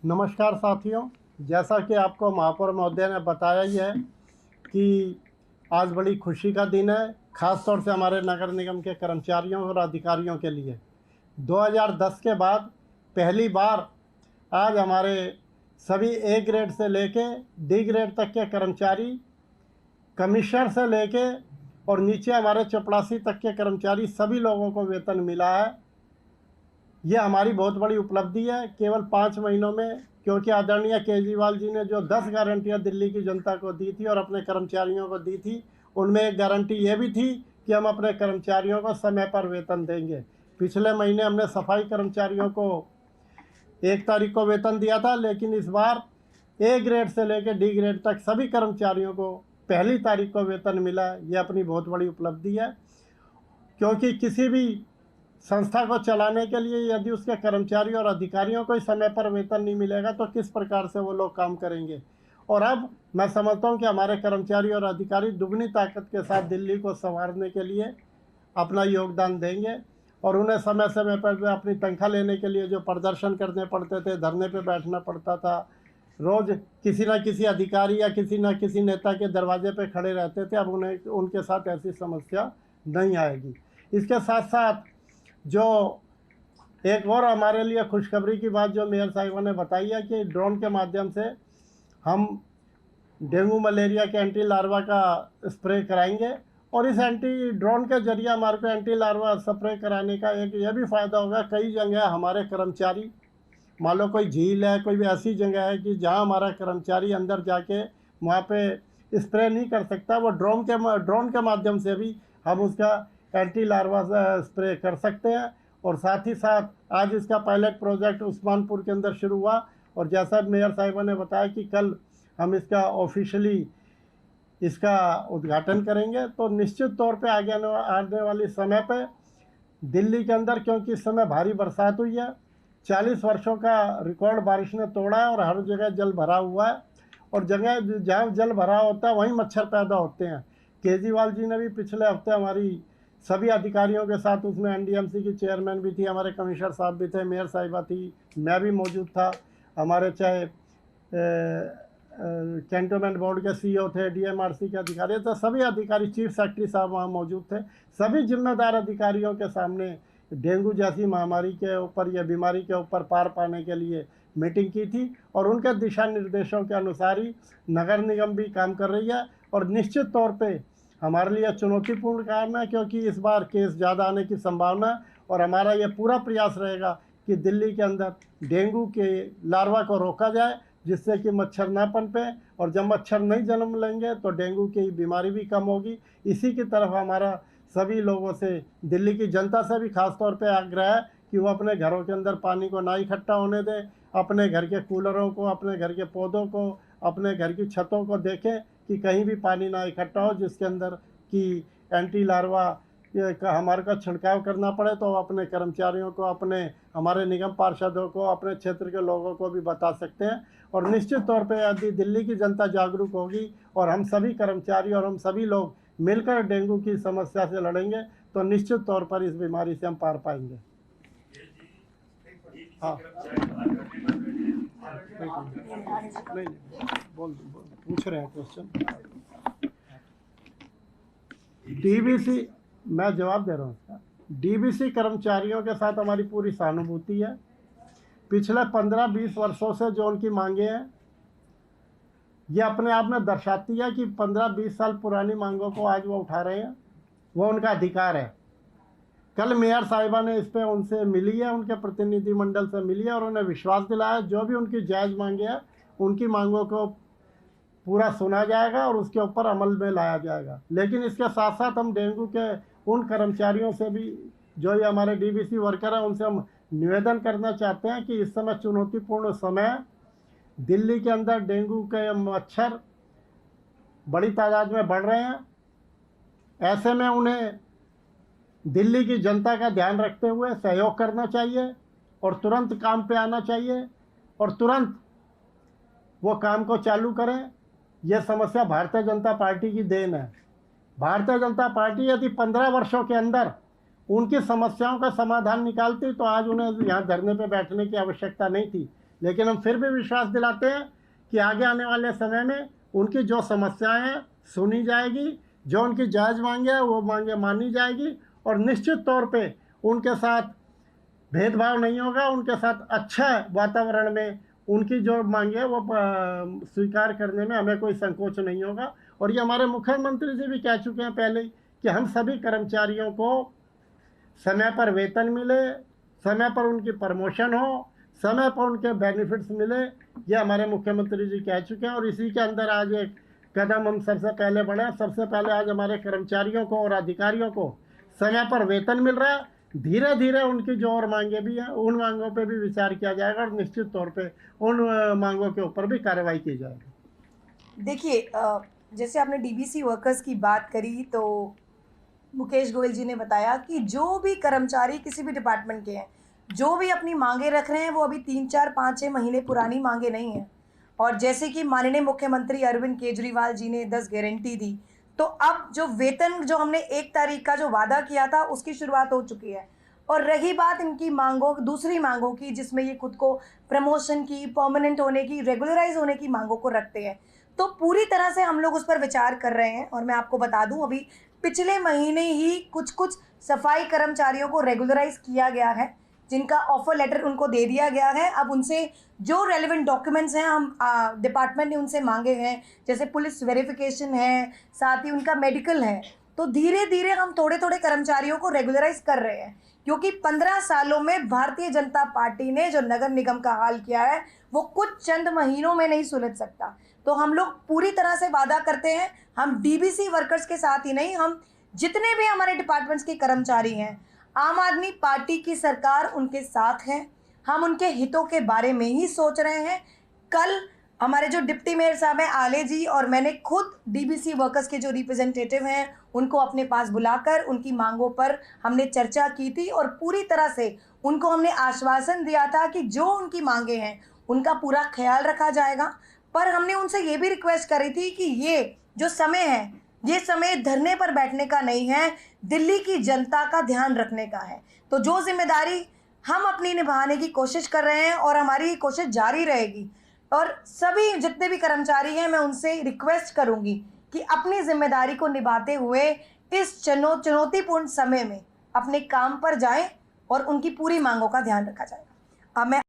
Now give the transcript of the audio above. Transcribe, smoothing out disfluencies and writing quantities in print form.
नमस्कार साथियों। जैसा कि आपको महापौर महोदय ने बताया ही है कि आज बड़ी खुशी का दिन है, ख़ास तौर से हमारे नगर निगम के कर्मचारियों और अधिकारियों के लिए। 2010 के बाद पहली बार आज हमारे सभी ए ग्रेड से लेके डी ग्रेड तक के कर्मचारी, कमिश्नर से लेके और नीचे हमारे चपरासी तक के कर्मचारी, सभी लोगों को वेतन मिला है। ये हमारी बहुत बड़ी उपलब्धि है केवल 5 महीनों में, क्योंकि आदरणीय केजरीवाल जी ने जो 10 गारंटियां दिल्ली की जनता को दी थी और अपने कर्मचारियों को दी थी, उनमें एक गारंटी ये भी थी कि हम अपने कर्मचारियों को समय पर वेतन देंगे। पिछले महीने हमने सफाई कर्मचारियों को 1 तारीख को वेतन दिया था, लेकिन इस बार ए ग्रेड से लेकर डी ग्रेड तक सभी कर्मचारियों को पहली तारीख को वेतन मिला। ये अपनी बहुत बड़ी उपलब्धि है, क्योंकि किसी भी संस्था को चलाने के लिए यदि उसके कर्मचारी और अधिकारियों को ही समय पर वेतन नहीं मिलेगा तो किस प्रकार से वो लोग काम करेंगे। और अब मैं समझता हूँ कि हमारे कर्मचारी और अधिकारी दुगनी ताकत के साथ दिल्ली को संवारने के लिए अपना योगदान देंगे, और उन्हें समय समय पर अपनी तनख्वाह लेने के लिए जो प्रदर्शन करने पड़ते थे, धरने पे बैठना पड़ता था, रोज़ किसी न किसी अधिकारी या किसी न किसी नेता के दरवाजे पे खड़े रहते थे, अब उन्हें उनके साथ ऐसी समस्या नहीं आएगी। इसके साथ साथ जो एक और हमारे लिए खुशखबरी की बात जो मेयर साहिबा ने बताई है कि ड्रोन के माध्यम से हम डेंगू मलेरिया के एंटी लार्वा का स्प्रे कराएंगे, और इस एंटी ड्रोन के जरिए हमारे को एंटी लार्वा स्प्रे कराने का एक यह भी फ़ायदा होगा। कई जगह हमारे कर्मचारी, मान लो कोई झील है, कोई भी ऐसी जगह है कि जहां हमारा कर्मचारी अंदर जाके वहां पे स्प्रे नहीं कर सकता, वो ड्रोन के माध्यम से भी हम उसका एंटी लार्वा स्प्रे कर सकते हैं। और साथ ही साथ आज इसका पायलट प्रोजेक्ट उस्मानपुर के अंदर शुरू हुआ, और जैसा मेयर साहिबा ने बताया कि कल हम इसका ऑफिशियली इसका उद्घाटन करेंगे। तो निश्चित तौर पे आने वाली समय पे दिल्ली के अंदर, क्योंकि इस समय भारी बरसात हुई है, 40 वर्षों का रिकॉर्ड बारिश ने तोड़ा है, और हर जगह जल भरा हुआ है, और जगह जहाँ जल भरा होता है वहीं मच्छर पैदा होते हैं। केजरीवाल जी ने भी पिछले हफ्ते हमारी सभी अधिकारियों के साथ, उसमें एनडीएमसी की चेयरमैन भी थी, हमारे कमिश्नर साहब भी थे, मेयर साहिबा थी, मैं भी मौजूद था, हमारे चाहे कैंटोनमेंट बोर्ड के सीईओ थे, डीएमआरसी के अधिकारी थे, सभी अधिकारी, चीफ सेक्रेटरी साहब वहाँ मौजूद थे। सभी जिम्मेदार अधिकारियों के सामने डेंगू जैसी महामारी के ऊपर या बीमारी के ऊपर पार पाने के लिए मीटिंग की थी, और उनके दिशा निर्देशों के अनुसार ही नगर निगम भी काम कर रही है। और निश्चित तौर पे हमारे लिए चुनौतीपूर्ण काम है, क्योंकि इस बार केस ज़्यादा आने की संभावना है, और हमारा ये पूरा प्रयास रहेगा कि दिल्ली के अंदर डेंगू के लार्वा को रोका जाए, जिससे कि मच्छर ना पनपे, और जब मच्छर नहीं जन्म लेंगे तो डेंगू की बीमारी भी कम होगी। इसी की तरफ हमारा सभी लोगों से, दिल्ली की जनता से भी खास तौर पे आग्रह है कि वो अपने घरों के अंदर पानी को ना इकट्ठा होने दें, अपने घर के कूलरों को, अपने घर के पौधों को, अपने घर की छतों को देखें कि कहीं भी पानी ना इकट्ठा हो जिसके अंदर कि एंटी लार्वा का हमारे को छिड़काव करना पड़े। तो अपने कर्मचारियों को, अपने हमारे निगम पार्षदों को, अपने क्षेत्र के लोगों को भी बता सकते हैं। और निश्चित तौर पे यदि दिल्ली की जनता जागरूक होगी और हम सभी कर्मचारी और हम सभी लोग मिलकर डेंगू की समस्या से लड़ेंगे, तो निश्चित तौर पर इस बीमारी से हम पार पाएंगे। हाँ, नहीं, बोल पूछ रहे हैं क्वेश्चन। डीबीसी, मैं जवाब दे रहा हूँ इसका। डीबीसी कर्मचारियों के साथ हमारी पूरी सहानुभूति है। पिछले 15-20 वर्षों से जो उनकी मांगे हैं, ये अपने आप में दर्शाती है कि 15-20 साल पुरानी मांगों को आज वो उठा रहे हैं, वो उनका अधिकार है। कल मेयर साहिबा ने इस पर उनसे मिली है, उनके प्रतिनिधिमंडल से मिली है, और उन्हें विश्वास दिलाया जो भी उनकी जायज़ मांगे हैं उनकी मांगों को पूरा सुना जाएगा और उसके ऊपर अमल में लाया जाएगा। लेकिन इसके साथ साथ हम डेंगू के उन कर्मचारियों से भी, जो ये हमारे डीबीसी वर्कर हैं, उनसे हम निवेदन करना चाहते हैं कि इस समय चुनौतीपूर्ण समय, दिल्ली के अंदर डेंगू के मच्छर बड़ी तादाद में बढ़ रहे हैं। ऐसे में उन्हें दिल्ली की जनता का ध्यान रखते हुए सहयोग करना चाहिए, और तुरंत काम पे आना चाहिए, और तुरंत वो काम को चालू करें। यह समस्या भारतीय जनता पार्टी की देन है। भारतीय जनता पार्टी यदि 15 वर्षों के अंदर उनकी समस्याओं का समाधान निकालती तो आज उन्हें यहाँ धरने पे बैठने की आवश्यकता नहीं थी। लेकिन हम फिर भी विश्वास दिलाते हैं कि आगे आने वाले समय में उनकी जो समस्याएं हैं सुनी जाएगी, जो उनकी जायज़ मांगे है वो मांगे मानी जाएगी, और निश्चित तौर पे उनके साथ भेदभाव नहीं होगा, उनके साथ अच्छा वातावरण में उनकी जो मांगे वो स्वीकार करने में हमें कोई संकोच नहीं होगा। और ये हमारे मुख्यमंत्री जी भी कह चुके हैं पहले ही कि हम सभी कर्मचारियों को समय पर वेतन मिले, समय पर उनकी प्रमोशन हो, समय पर उनके बेनिफिट्स मिले, ये हमारे मुख्यमंत्री जी कह चुके हैं। और इसी के अंदर आज एक कदम हम सबसे पहले बढ़े। सबसे पहले आज हमारे कर्मचारियों को और अधिकारियों को समय पर वेतन मिल रहा है। धीरे धीरे उनकी जो और मांगे भी हैं उन मांगों पे भी विचार किया जाएगा और निश्चित तौर पे उन मांगों के ऊपर भी कार्रवाई की जाएगी। देखिए, जैसे आपने डीबीसी वर्कर्स की बात करी तो मुकेश गोयल जी ने बताया कि जो भी कर्मचारी किसी भी डिपार्टमेंट के हैं, जो भी अपनी मांगे रख रहे हैं, वो अभी 3, 4, 5, 6 महीने पुरानी मांगे नहीं हैं। और जैसे कि माननीय मुख्यमंत्री अरविंद केजरीवाल जी ने 10 गारंटी दी, तो अब जो वेतन जो हमने 1 तारीख का जो वादा किया था उसकी शुरुआत हो चुकी है। और रही बात इनकी मांगों, दूसरी मांगों की, जिसमें ये खुद को प्रमोशन की, परमानेंट होने की, रेगुलराइज होने की मांगों को रखते हैं, तो पूरी तरह से हम लोग उस पर विचार कर रहे हैं। और मैं आपको बता दूं, अभी पिछले महीने ही कुछ कुछ सफाई कर्मचारियों को रेगुलराइज किया गया है, जिनका ऑफर लेटर उनको दे दिया गया है। अब उनसे जो रेलिवेंट डॉक्यूमेंट्स हैं हम डिपार्टमेंट ने उनसे मांगे हैं, जैसे पुलिस वेरिफिकेशन है, साथ ही उनका मेडिकल है। तो धीरे धीरे हम थोड़े थोड़े कर्मचारियों को रेगुलराइज कर रहे हैं, क्योंकि 15 सालों में भारतीय जनता पार्टी ने जो नगर निगम का हाल किया है वो कुछ चंद महीनों में नहीं सुलझ सकता। तो हम लोग पूरी तरह से वादा करते हैं, हम डीबीसी वर्कर्स के साथ ही नहीं, हम जितने भी हमारे डिपार्टमेंट्स के कर्मचारी हैं, आम आदमी पार्टी की सरकार उनके साथ है। हम उनके हितों के बारे में ही सोच रहे हैं। कल हमारे जो डिप्टी मेयर साहब हैं आले जी और मैंने खुद डीबीसी वर्कर्स के जो रिप्रेजेंटेटिव हैं उनको अपने पास बुलाकर उनकी मांगों पर हमने चर्चा की थी, और पूरी तरह से उनको हमने आश्वासन दिया था कि जो उनकी मांगे हैं उनका पूरा ख्याल रखा जाएगा। पर हमने उनसे ये भी रिक्वेस्ट करी थी कि ये जो समय है, ये समय धरने पर बैठने का नहीं है, दिल्ली की जनता का ध्यान रखने का है। तो जो जिम्मेदारी हम अपनी निभाने की कोशिश कर रहे हैं और हमारी कोशिश जारी रहेगी। और सभी जितने भी कर्मचारी हैं मैं उनसे रिक्वेस्ट करूंगी कि अपनी जिम्मेदारी को निभाते हुए इस चुनौतीपूर्ण समय में अपने काम पर जाएं और उनकी पूरी मांगों का ध्यान रखा जाएगा। मैं